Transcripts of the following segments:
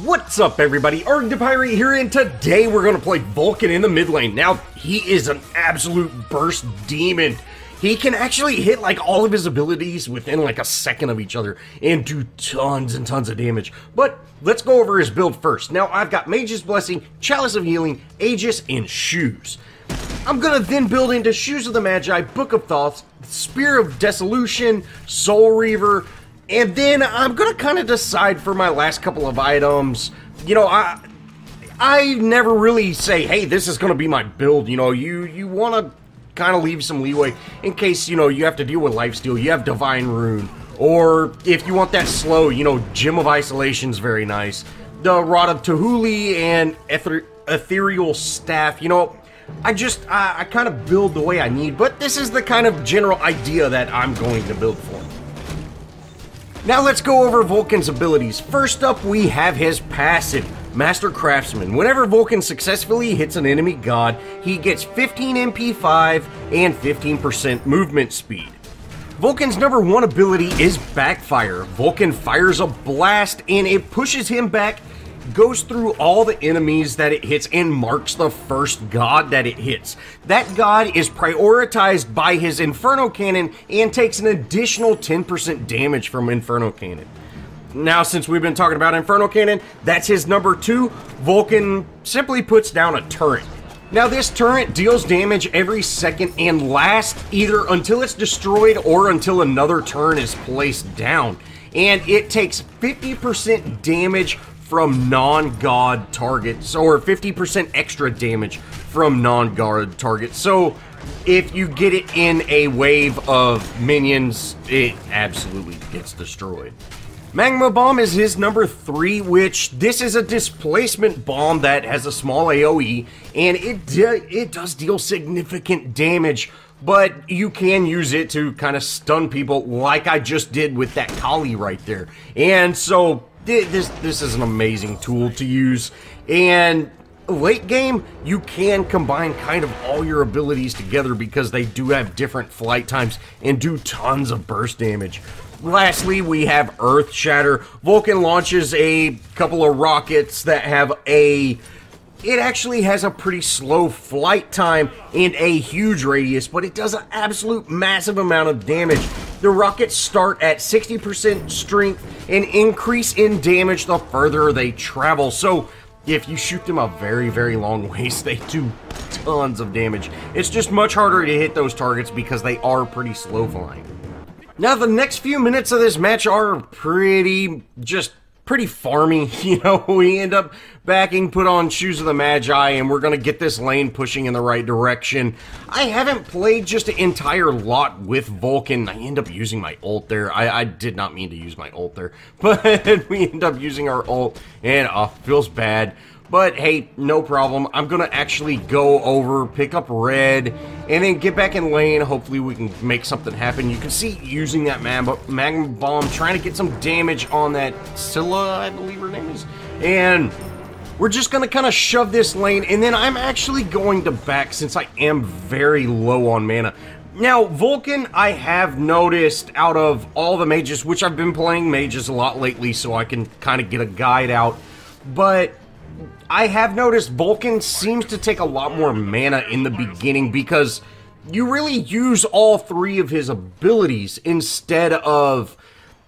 What's up, everybody? ArrgThePirate here, and today we're going to play Vulcan in the mid lane. Now, he is an absolute burst demon. He can actually hit like all of his abilities within like a second of each other and do tons and tons of damage. But let's go over his build first. Now, I've got Mage's Blessing, Chalice of Healing, Aegis, and Shoes. I'm gonna then build into Shoes of the Magi, Book of Thoughts, Spear of Dissolution, Soul Reaver, and then I'm gonna kind of decide for my last couple of items. You know, I never really say, hey, this is gonna be my build. You know, you want to kind of leave some leeway in case, you know, you have to deal with Lifesteal, you have Divine Rune, or if you want that slow, you know, Gem of Isolation's very nice. The Rod of Tahuli and Ethereal Staff, you know, I kind of build the way I need, but this is the kind of general idea that I'm going to build for. Now let's go over Vulcan's abilities. First up, we have his passive, Master Craftsman. Whenever Vulcan successfully hits an enemy god, he gets 15 MP5 and 15% movement speed. Vulcan's number one ability is Backfire. Vulcan fires a blast and it pushes him back, goes through all the enemies that it hits, and marks the first god that it hits. That god is prioritized by his Inferno Cannon and takes an additional 10% damage from Inferno Cannon. Now, since we've been talking about Inferno Cannon, that's his number two. Vulcan simply puts down a turret. Now, this turret deals damage every second and lasts either until it's destroyed or until another turn is placed down. And it takes 50% damage from non-god targets, or 50% extra damage from non-god targets. So if you get it in a wave of minions, it absolutely gets destroyed. Magma Bomb is his number three, which this is a displacement bomb that has a small AoE, and it does deal significant damage, but you can use it to kind of stun people like I just did with that Kali right there. And so this is an amazing tool to use, and late game you can combine kind of all your abilities together because they do have different flight times and do tons of burst damage. Lastly, we have Earth Shatter. Vulcan launches a couple of rockets that have it actually has a pretty slow flight time and a huge radius, but it does an absolute massive amount of damage. The rockets start at 60% strength and increase in damage the further they travel. So if you shoot them a very, very long ways, they do tons of damage. It's just much harder to hit those targets because they are pretty slow flying. Now, the next few minutes of this match are pretty farmy. You know, we end up backing, put on Shoes of the Magi, and we're going to get this lane pushing in the right direction. I haven't played just an entire lot with Vulcan. I end up using my ult there. I did not mean to use my ult there, but we end up using our ult, and feels bad. But hey, no problem. I'm going to actually go over, pick up red, and then get back in lane. Hopefully we can make something happen. You can see using that Magma Bomb, trying to get some damage on that Scylla, I believe her name is. And we're just going to kind of shove this lane, and then I'm actually going to back since I am very low on mana. Now, Vulcan, I have noticed out of all the mages, which I've been playing mages a lot lately so I can kind of get a guide out, but I have noticed Vulcan seems to take a lot more mana in the beginning because you really use all three of his abilities instead of,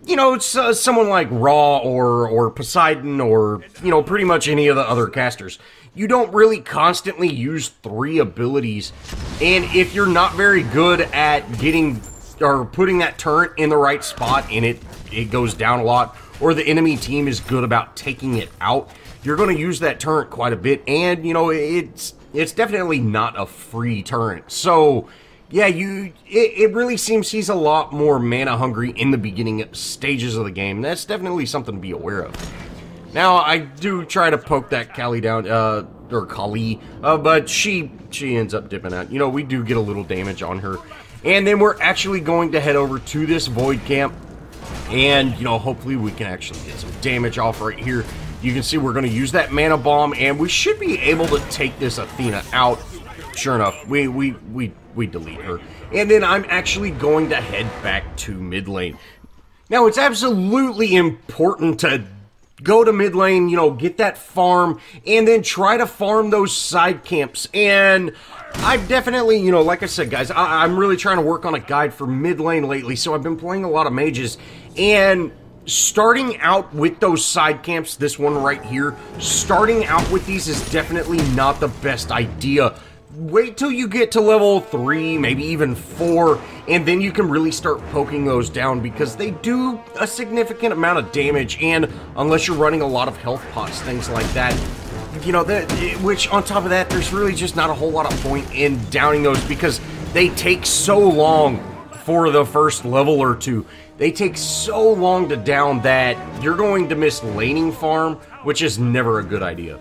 you know, someone like Ra or Poseidon or, you know, pretty much any of the other casters. You don't really constantly use three abilities, and if you're not very good at getting or putting that turret in the right spot and it goes down a lot, or the enemy team is good about taking it out, you're going to use that turret quite a bit, and, you know, it's definitely not a free turret. So, yeah, it really seems he's a lot more mana hungry in the beginning stages of the game. That's definitely something to be aware of. Now, I do try to poke that Kali down, or Kali, but she ends up dipping out. You know, we do get a little damage on her. And then we're actually going to head over to this Void Camp, and, you know, hopefully we can actually get some damage off right here. You can see we're going to use that Mana Bomb, and we should be able to take this Athena out. Sure enough, we delete her. And then I'm actually going to head back to mid lane. Now, it's absolutely important to go to mid lane, you know, get that farm, and then try to farm those side camps. And I've definitely, you know, like I said, guys, I'm really trying to work on a guide for mid lane lately, so I've been playing a lot of mages, and starting out with those side camps, this one right here, starting out with these is definitely not the best idea. Wait till you get to level 3, maybe even 4, and then you can really start poking those down, because they do a significant amount of damage, and unless you're running a lot of health pots, things like that, you know, which on top of that, there's really just not a whole lot of point in downing those, because they take so long for the first level or two. They take so long to down that you're going to miss laning farm, which is never a good idea.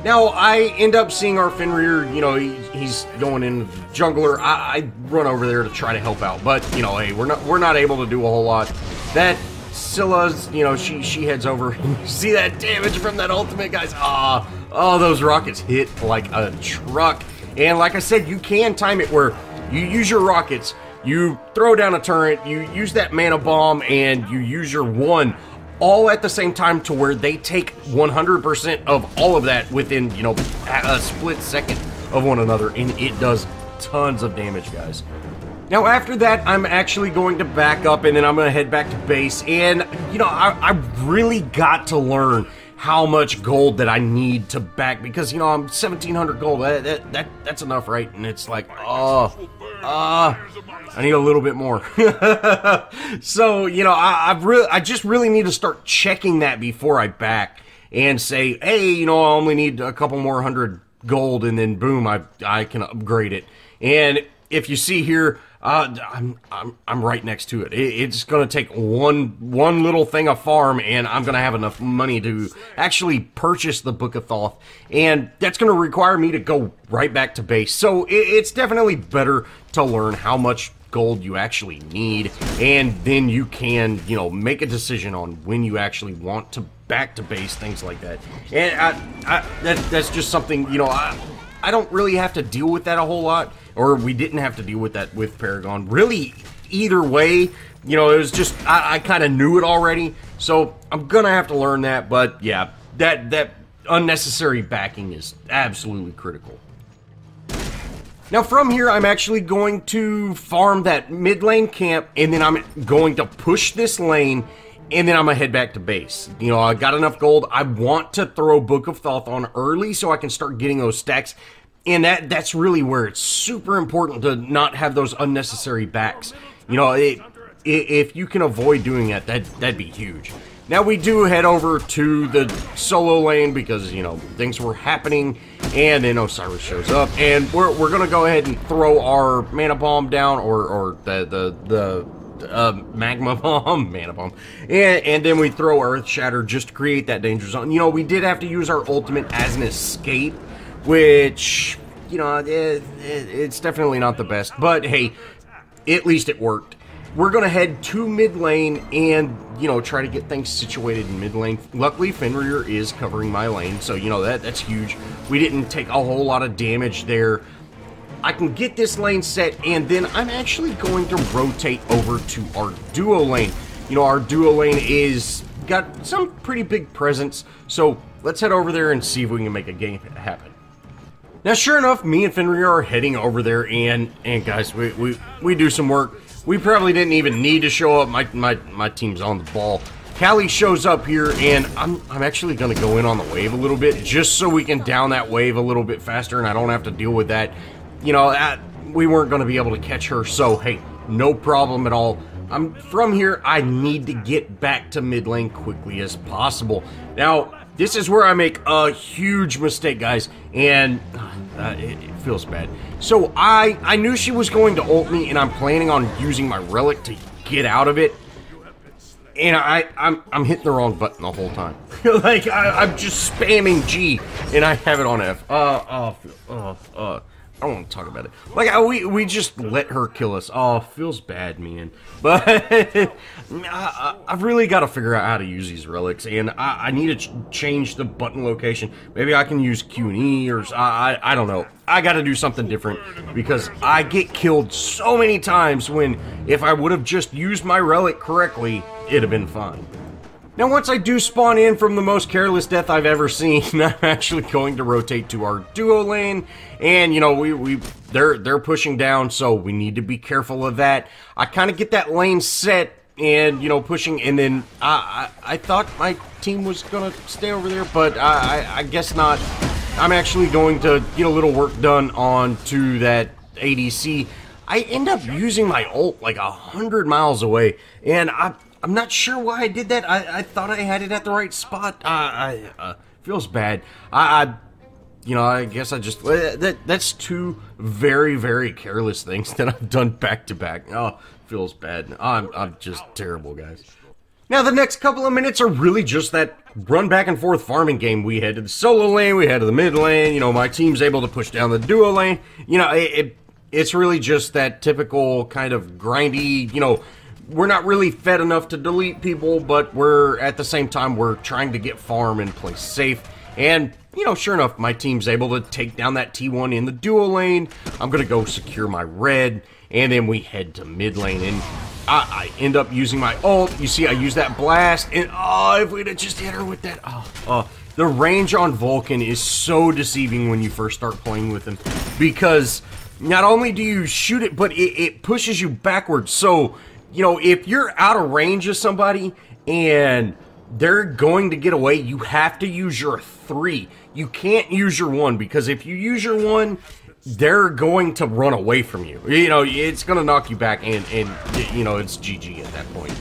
Now, I end up seeing our Fenrir, you know, he's going in jungler. I run over there to try to help out, but, you know, hey, we're not able to do a whole lot. That Scylla's, you know, she heads over. See that damage from that ultimate, guys? Oh, those rockets hit like a truck. And like I said, you can time it where you use your rockets, you throw down a turret, you use that mana bomb, and you use your one all at the same time, to where they take 100% of all of that within, you know, a split second of one another, and it does tons of damage, guys. Now, after that, I'm actually going to back up, and then I'm going to head back to base, and, you know, I really got to learn how much gold that I need to back, because, you know, I'm 1,700 gold, that's enough, right? And it's like, I need a little bit more. So, you know, I just really need to start checking that before I back and say, hey, you know, I only need a couple more 100 gold, and then boom, I can upgrade it. And if you see here, I'm right next to it. It's gonna take one little thing of farm, and I'm gonna have enough money to actually purchase the Book of Thoth, and that's gonna require me to go right back to base. So it's definitely better to learn how much gold you actually need, and then you can, you know, make a decision on when you actually want to back to base, things like that. And that's just something, you know, I don't really have to deal with that a whole lot, or we didn't have to deal with that with Paragon. Really, either way, you know, it was just, I kind of knew it already, so I'm gonna have to learn that. But yeah, that unnecessary backing is absolutely critical. Now from here, I'm actually going to farm that mid lane camp, and then I'm going to push this lane, and then I'm gonna head back to base. You know, I got enough gold. I want to throw Book of Thoth on early so I can start getting those stacks. And that's really where it's super important to not have those unnecessary backs. You know, if you can avoid doing that, that'd be huge. Now we do head over to the solo lane because, you know, things were happening, and then Osiris shows up, and we're gonna go ahead and throw our mana bomb down, or the magma bomb, mana bomb, and then we throw Earth Shatter just to create that danger zone. You know, we did have to use our ultimate as an escape, which, you know, it's definitely not the best, but hey, at least it worked. We're gonna head to mid lane and, you know, try to get things situated in mid lane. Luckily, Fenrir is covering my lane, so, you know, that's huge. We didn't take a whole lot of damage there. I can get this lane set, and then I'm actually going to rotate over to our duo lane. You know, our duo lane is got some pretty big presence, so let's head over there and see if we can make a game happen. Now, sure enough, me and Fenrir are heading over there, and guys, we do some work. We probably didn't even need to show up. My team's on the ball. Callie shows up here, and I'm actually going to go in on the wave a little bit, just so we can down that wave a little bit faster, and I don't have to deal with that. You know, we weren't going to be able to catch her, so hey, no problem at all. From here, I need to get back to mid lane quickly as possible. Now, this is where I make a huge mistake, guys, and it feels bad. So I knew she was going to ult me, and I'm planning on using my relic to get out of it. And I'm hitting the wrong button the whole time. Like, I'm just spamming G, and I have it on F. I don't want to talk about it. Like, we just let her kill us. Oh, feels bad, man. But I've really got to figure out how to use these relics, and I need to change the button location. Maybe I can use Q and E, or I don't know. I got to do something different, because I get killed so many times when, if I would have just used my relic correctly, it'd have been fine. Now, once I do spawn in from the most careless death I've ever seen, I'm actually going to rotate to our duo lane, and you know, they're pushing down, so we need to be careful of that. I kind of get that lane set, and you know, pushing, and then I thought my team was gonna stay over there, but I guess not. I'm actually going to get a little work done on to that ADC. I end up using my ult like 100 miles away, and I'm not sure why I did that. I thought I had it at the right spot. Feels bad. You know, I guess I just... That's two very, very careless things that I've done back to back. Oh, feels bad. I'm just terrible, guys. Now, the next couple of minutes are really just that run back and forth farming game. We head to the solo lane, we head to the mid lane. You know, my team's able to push down the duo lane. You know, it's really just that typical kind of grindy, you know... We're not really fed enough to delete people, but we're, at the same time, we're trying to get farm and play safe. And, you know, sure enough, my team's able to take down that T1 in the duo lane. I'm going to go secure my red, and then we head to mid lane. And I end up using my ult. You see, I use that blast, and oh, if we'd have just hit her with that, the range on Vulcan is so deceiving when you first start playing with him. Because not only do you shoot it, but it pushes you backwards. So... You know, if you're out of range of somebody and they're going to get away, you have to use your 3. You can't use your 1, because if you use your 1, they're going to run away from you. You know, it's going to knock you back, and you know, it's GG at that point.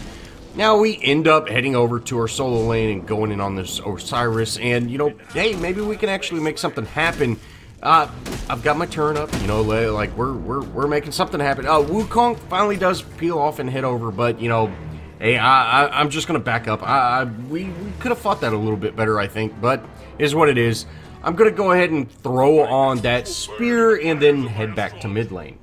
Now we end up heading over to our solo lane and going in on this Osiris, and, you know, hey, maybe we can actually make something happen. I've got my turn up, you know, like, we're making something happen. Wukong finally does peel off and head over, but, you know, hey, I'm just gonna back up. We could have fought that a little bit better, I think, but is what it is. I'm gonna go ahead and throw on that spear and then head back to mid lane.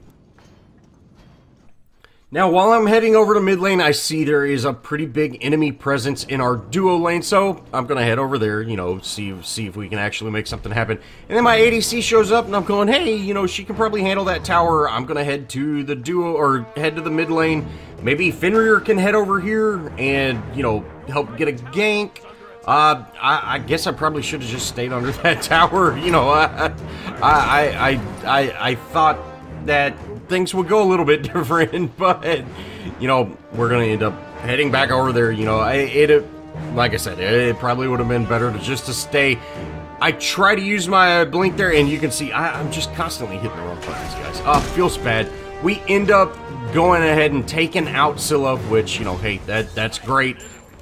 Now, while I'm heading over to mid lane, I see there is a pretty big enemy presence in our duo lane, so I'm gonna head over there, you know, see if we can actually make something happen. And then my ADC shows up, and I'm going, hey, you know, she can probably handle that tower. I'm gonna head to the duo, or head to the mid lane. Maybe Fenrir can head over here and, you know, help get a gank. I guess I probably should have just stayed under that tower. You know, I thought that things would go a little bit different, but, you know, we're gonna end up heading back over there. You know, like I said, it probably would have been better to stay. I try to use my blink there, and you can see I'm just constantly hitting the wrong buttons, guys. Feels bad. We end up going ahead and taking out Scylla, which, you know, hey, that's great.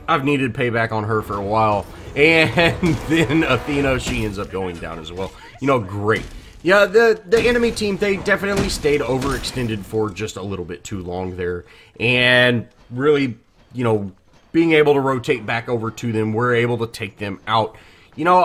I've needed payback on her for a while. And then Athena, she ends up going down as well. You know, great. Yeah, the enemy team, they definitely stayed overextended for just a little bit too long there. And really, you know, being able to rotate back over to them, we're able to take them out. You know,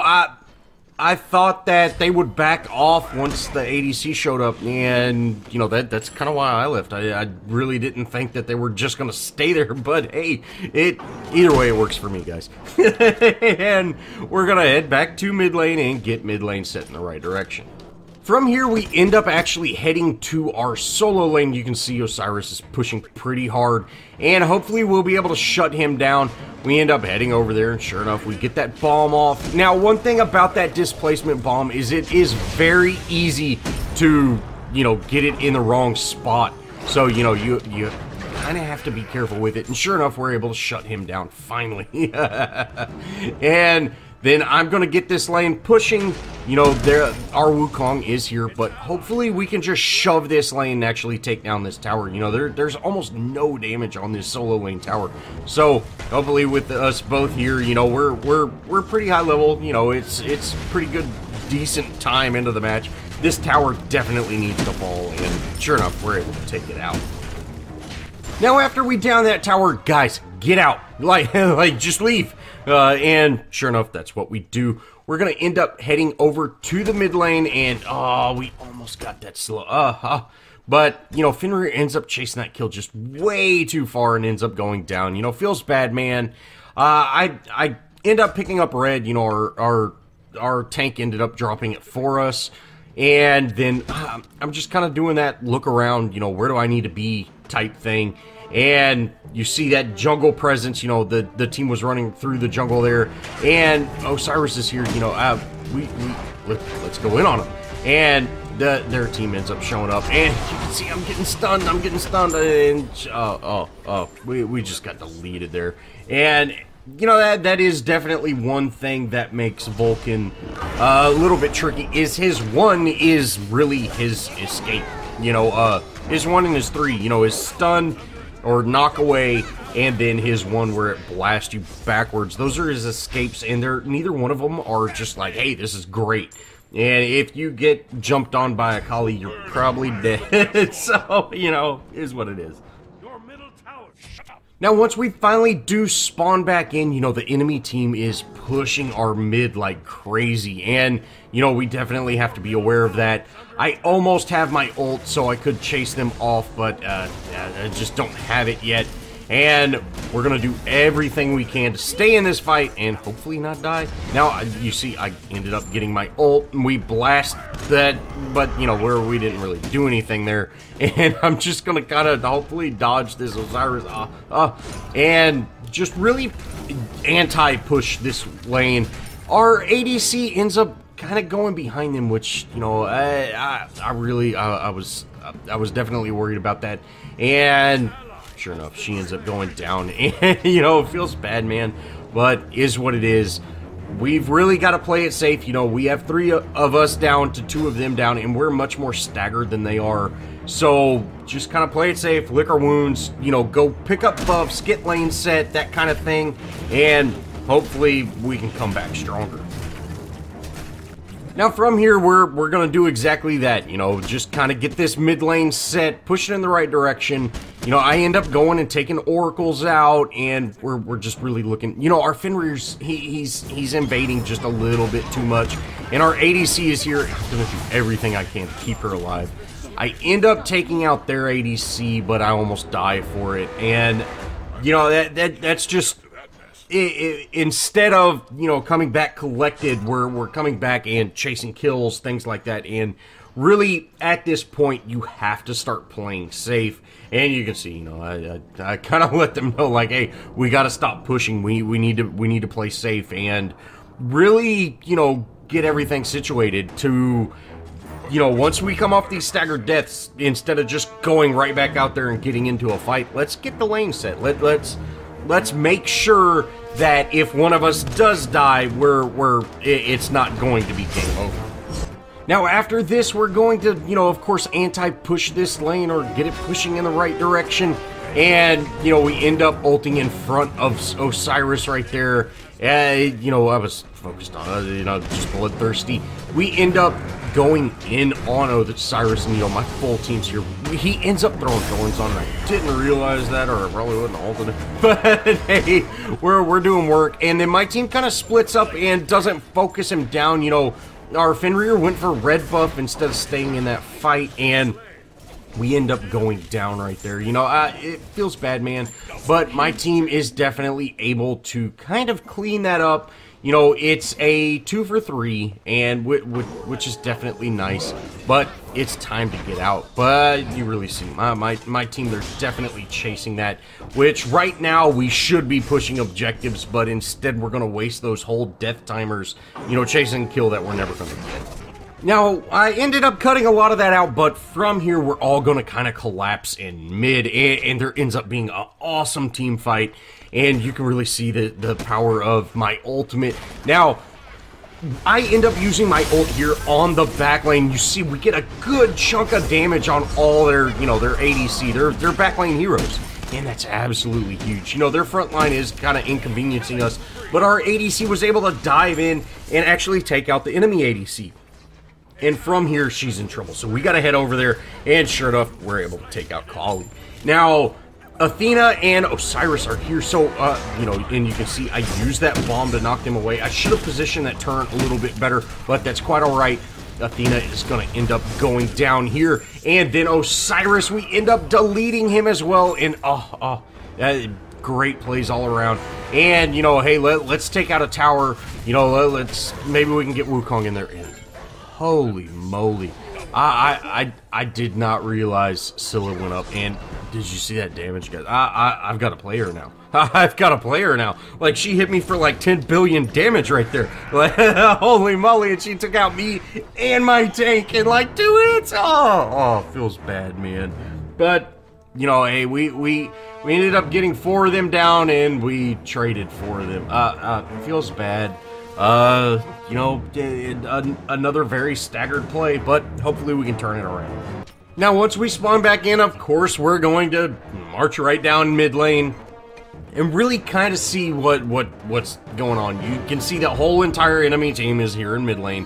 I thought that they would back off once the ADC showed up, and, you know, that's kind of why I left. I really didn't think that they were just going to stay there, but hey, either way, it works for me, guys. And we're going to head back to mid lane and get mid lane set in the right direction. From here, we end up actually heading to our solo lane. You can see Osiris is pushing pretty hard, and hopefully we'll be able to shut him down. We end up heading over there, and sure enough, we get that bomb off. Now, one thing about that displacement bomb is it is very easy to, you know, get it in the wrong spot. So, you know, you kind of have to be careful with it. And sure enough, we're able to shut him down finally. And then I'm going to get this lane pushing. You know, our Wukong is here, but hopefully we can just shove this lane and actually take down this tower. You know, there's almost no damage on this solo lane tower. So hopefully with us both here, you know, we're pretty high level. You know, it's pretty good, decent time into the match. This tower definitely needs to fall, and sure enough, we're able to take it out. Now, after we down that tower, guys, get out. Like just leave. And sure enough, that's what we do. We're going to end up heading over to the mid lane, and we almost got that slow. But, you know, Fenrir ends up chasing that kill just way too far and ends up going down. You know, feels bad, man. I end up picking up red. You know, our tank ended up dropping it for us. And then I'm just kind of doing that look around, you know, where do I need to be type thing. and you see that jungle presence. You know, the team was running through the jungle there, and Osiris is here. You know, let's go in on him, and their team ends up showing up, and you can see I'm getting stunned, and we just got deleted there. And you know, that is definitely one thing that makes Vulcan a little bit tricky, is his 1 is really his escape. You know, his 1 and his 3, you know, his stun or knock away, and then his 1 where it blasts you backwards. Those are his escapes, and neither one of them are just like, hey, this is great. And if you get jumped on by a Kali, you're probably dead. So, you know, is what it is. Now, once we finally do spawn back in, you know, the enemy team is pushing our mid like crazy. And, you know, we definitely have to be aware of that. I almost have my ult, so I could chase them off, but I just don't have it yet. And we're going to do everything we can to stay in this fight and hopefully not die. Now, you see, I ended up getting my ult, and we blast that, but, you know, we didn't really do anything there. And I'm just going to kind of hopefully dodge this Osiris, and just really anti-push this lane. Our ADC ends up kind of going behind them, which, you know, I was definitely worried about that. And sure enough, she ends up going down, and, you know, it feels bad, man, but is what it is. We've really got to play it safe. You know, we have 3 of us down to 2 of them down, and we're much more staggered than they are. So just kind of play it safe, lick our wounds, you know, go pick up buffs, get lane set, that kind of thing, and hopefully we can come back stronger. Now from here, we're going to do exactly that, you know, just kind of get this mid lane set, push it in the right direction. You know, I end up going and taking oracles out, and we're just really looking, you know, our Fenrir's, he's invading just a little bit too much, and our ADC is here. I'm going to do everything I can to keep her alive. I end up taking out their ADC, but I almost die for it, and, you know, that's just... instead of, you know, coming back collected, we're coming back and chasing kills, things like that. And really, at this point, you have to start playing safe. And you can see, you know, I kind of let them know, like, hey, we got to stop pushing. We need to play safe and really, you know, get everything situated to, you know, once we come off these staggered deaths, instead of just going right back out there and getting into a fight, let's get the lane set. Let's make sure that if one of us does die, it's not going to be game over. Now after this, we're going to, you know, of course, anti-push this lane or get it pushing in the right direction. And, you know, we end up ulting in front of Osiris right there. You know, I was focused on, you know, just bloodthirsty. We end up going in on Osiris, and, you know, my full team's here. He ends up throwing thorns on it. I didn't realize that, or I probably wouldn't have ulted it. But, hey, we're doing work. And then my team kind of splits up and doesn't focus him down. You know, our Fenrir went for red buff instead of staying in that fight, and we end up going down right there. You know, it feels bad, man, but my team is definitely able to kind of clean that up. You know, it's a 2 for 3, and which is definitely nice, but it's time to get out. But you really see my team, they're definitely chasing that, which right now we should be pushing objectives, but instead we're going to waste those whole death timers, you know, chasing a kill that we're never going to get. Now, I ended up cutting a lot of that out, but from here, we're all going to kind of collapse in mid, and there ends up being an awesome team fight, and you can really see the power of my ultimate. Now, I end up using my ult here on the back lane. You see, we get a good chunk of damage on all their, you know, their ADC, their back lane heroes, and that's absolutely huge. You know, their front line is kind of inconveniencing us, but our ADC was able to dive in and actually take out the enemy ADC. And from here, she's in trouble. So we got to head over there, and sure enough, we're able to take out Kali. Now, Athena and Osiris are here, so, you know, and you can see I used that bomb to knock them away. I should have positioned that turret a little bit better, but that's quite all right. Athena is going to end up going down here, and then Osiris, we end up deleting him as well, and, great plays all around. And, you know, hey, let's take out a tower. You know, maybe we can get Wukong in there. Holy moly. I did not realize Scylla went up, and Did you see that damage, guys? I've got a player now. I've got a player now. Like, she hit me for like 10 billion damage right there. Like, holy moly, and she took out me and my tank in like 2 hits. Oh, feels bad, man. But, you know, hey, we ended up getting 4 of them down, and we traded 4 of them. It feels bad. You know, another very staggered play, but hopefully we can turn it around. Now, once we spawn back in, of course, we're going to march right down mid lane and really kind of see what's going on. You can see the whole entire enemy team is here in mid lane,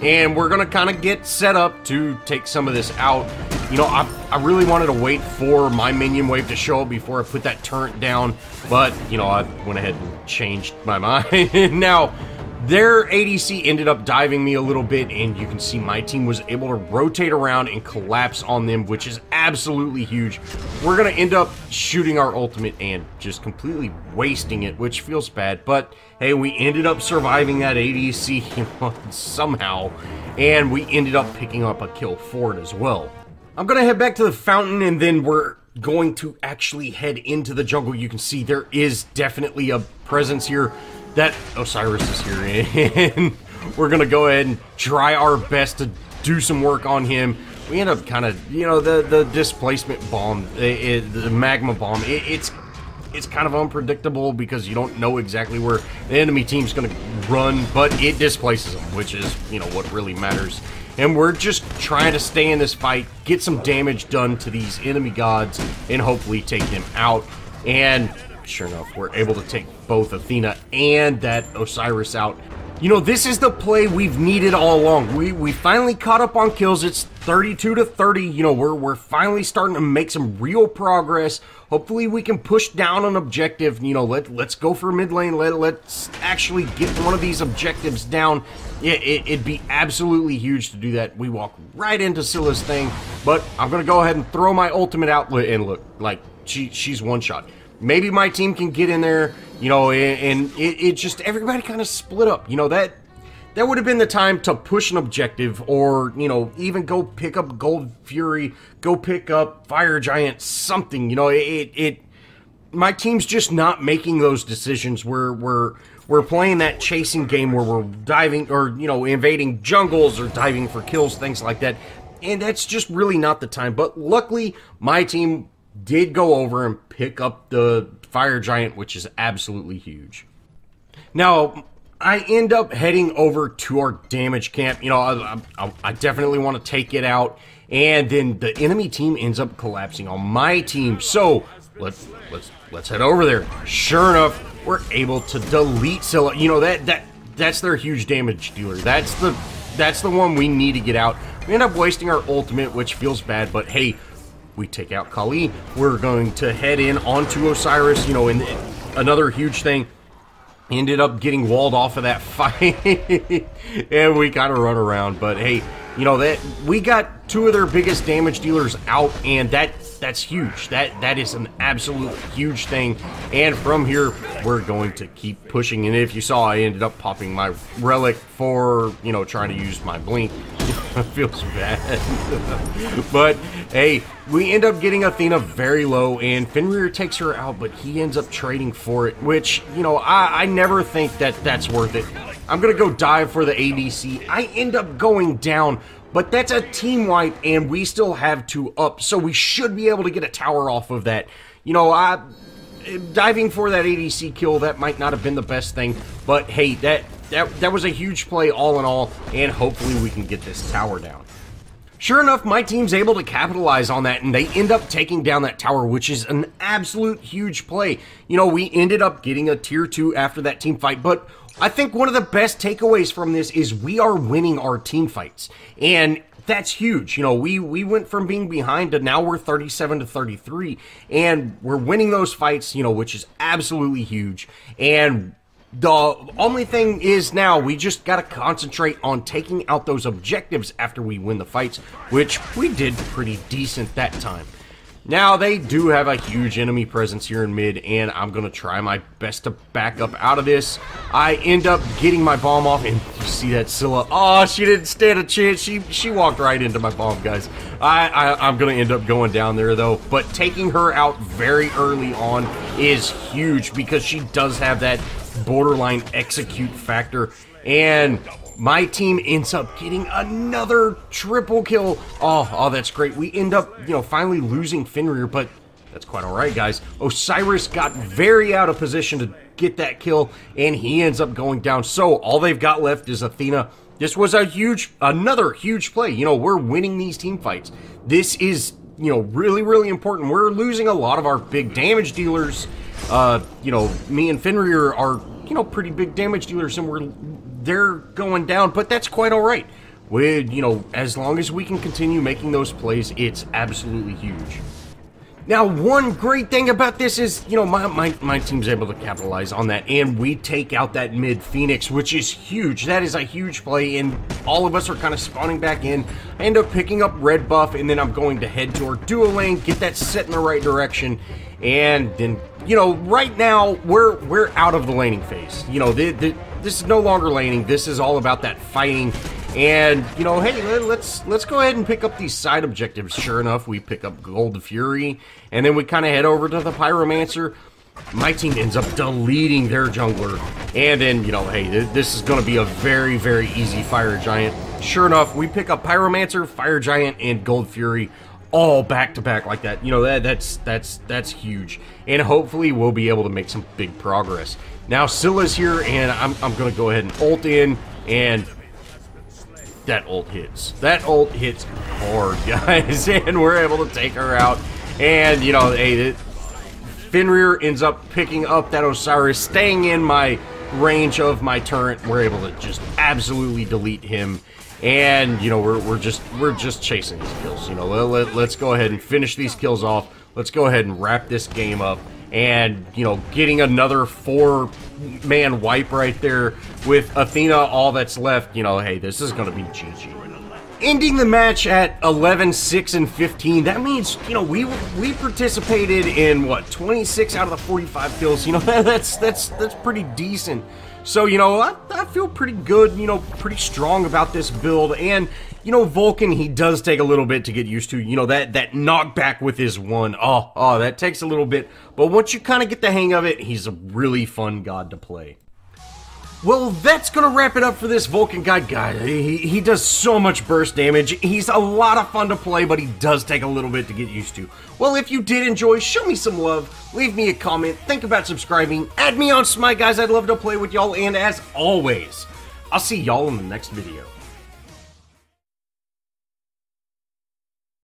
and we're going to kind of get set up to take some of this out. You know, I really wanted to wait for my minion wave to show up before I put that turret down, but, you know, I went ahead and changed my mind. Now, their ADC ended up diving me a little bit, and you can see my team was able to rotate around and collapse on them, which is absolutely huge. We're going to end up shooting our ultimate and just completely wasting it, which feels bad. But, hey, we ended up surviving that ADC somehow, and we ended up picking up a kill for it as well. I'm going to head back to the fountain, and then we're going to actually head into the jungle. You can see there is definitely a presence here. That Osiris is here, and we're going to go ahead and try our best to do some work on him. We end up kind of, you know, the displacement bomb, the magma bomb, it's kind of unpredictable because you don't know exactly where the enemy team's going to run, but it displaces them, which is, you know, what really matters. And we're just trying to stay in this fight, get some damage done to these enemy gods, and hopefully take them out. And sure enough, we're able to take both Athena and that Osiris out. You know, this is the play we've needed all along. We finally caught up on kills. It's 32 to 30. You know, we're finally starting to make some real progress. Hopefully we can push down an objective. You know, let's go for mid lane. Let's actually get one of these objectives down. It'd be absolutely huge to do that. We walk right into Scylla's thing, but I'm gonna go ahead and throw my ultimate out, and look, like she's one shot. Maybe my team can get in there, you know, and it just, everybody kind of split up. You know, that would have been the time to push an objective, or, you know, even go pick up Gold Fury, go pick up Fire Giant, something. You know, my team's just not making those decisions. We're playing that chasing game where we're diving, or, you know, invading jungles or diving for kills, things like that. And that's just really not the time. But luckily, my team did go over and pick up the Fire Giant, which is absolutely huge. Now, I end up heading over to our damage camp. You know, I definitely want to take it out, and then the enemy team ends up collapsing on my team. So let's head over there. Sure enough, we're able to delete Scylla. You know, that's their huge damage dealer. That's the one we need to get out. We end up wasting our ultimate, which feels bad, but hey, we take out Kali. We're going to head in onto Osiris, you know, and another huge thing. Ended up getting walled off of that fight, and we kind of run around. But hey, you know, that we got 2 of their biggest damage dealers out, and that's huge. That is an absolute huge thing. And from here, we're going to keep pushing. And if you saw, I ended up popping my relic for, you know, trying to use my blink. It feels bad. But hey, we end up getting Athena very low, and Fenrir takes her out, but he ends up trading for it, which, you know, I never think that's worth it. I'm gonna go dive for the ADC. I end up going down, but that's a team wipe, and we still have 2 up, so we should be able to get a tower off of that. You know, diving for that ADC kill, that might not have been the best thing, but hey, that was a huge play all in all, and hopefully we can get this tower down. Sure enough, my team's able to capitalize on that, and they end up taking down that tower, which is an absolute huge play. You know, we ended up getting a tier 2 after that team fight, but I think one of the best takeaways from this is we are winning our team fights, and that's huge. You know, we went from being behind to now we're 37 to 33, and we're winning those fights, you know, which is absolutely huge. And the only thing is now we just got to concentrate on taking out those objectives after we win the fights, which we did pretty decent that time. Now, they do have a huge enemy presence here in mid, and I'm going to try my best to back up out of this. I end up getting my bomb off, and you see that Scylla. Oh, she didn't stand a chance. She walked right into my bomb, guys. I'm going to end up going down there, though. But taking her out very early on is huge because she does have that borderline execute factor, and my team ends up getting another triple kill. Oh, that's great. We end up, finally losing Fenrir, but that's quite all right, guys. Osiris got very out of position to get that kill, and he ends up going down. So all they've got left is Athena. This was another huge play. We're winning these team fights. This is, really, really important. We're losing a lot of our big damage dealers. Me and Fenrir are, pretty big damage dealers, and they're going down, but that's quite all right. As long as we can continue making those plays, it's absolutely huge. Now, one great thing about this is, my team's able to capitalize on that, and we take out that mid Phoenix, which is huge. That is a huge play, and all of us are kind of spawning back in. I end up picking up red buff, and then I'm going to head to our duo lane, get that set in the right direction, and then, right now, we're out of the laning phase. This is no longer laning. This is all about that fighting. And, hey, let's go ahead and pick up these side objectives. Sure enough, we pick up Gold Fury, and then we kind of head over to the Pyromancer. My team ends up deleting their jungler. And then, hey, this is going to be a very, very easy Fire Giant. Sure enough, we pick up Pyromancer, Fire Giant, and Gold Fury all back to back like that. That's huge. And hopefully we'll be able to make some big progress. Now, Scylla's here, and I'm going to go ahead and ult in, and that ult hits. That ult hits hard, guys, and we're able to take her out. And, hey, Fenrir ends up picking up that Osiris, staying in my range of my turret. We're able to just absolutely delete him. And, we're just chasing these kills. Let's go ahead and finish these kills off. Let's go ahead and wrap this game up. And, getting another 4-man wipe right there with Athena, all that's left, hey, this is going to be GG. Ending the match at 11, 6, and 15, that means, we participated in, 26 out of the 45 kills. That's pretty decent. So, I feel pretty good, pretty strong about this build. And, Vulcan, he does take a little bit to get used to. That knockback with his one. Oh, that takes a little bit. But once you kind of get the hang of it, he's a really fun god to play. Well, that's going to wrap it up for this Vulcan guy. He does so much burst damage. He's a lot of fun to play, but he does take a little bit to get used to. Well, if you did enjoy, show me some love. Leave me a comment. Think about subscribing. Add me on Smite, guys. I'd love to play with y'all. And as always, I'll see y'all in the next video.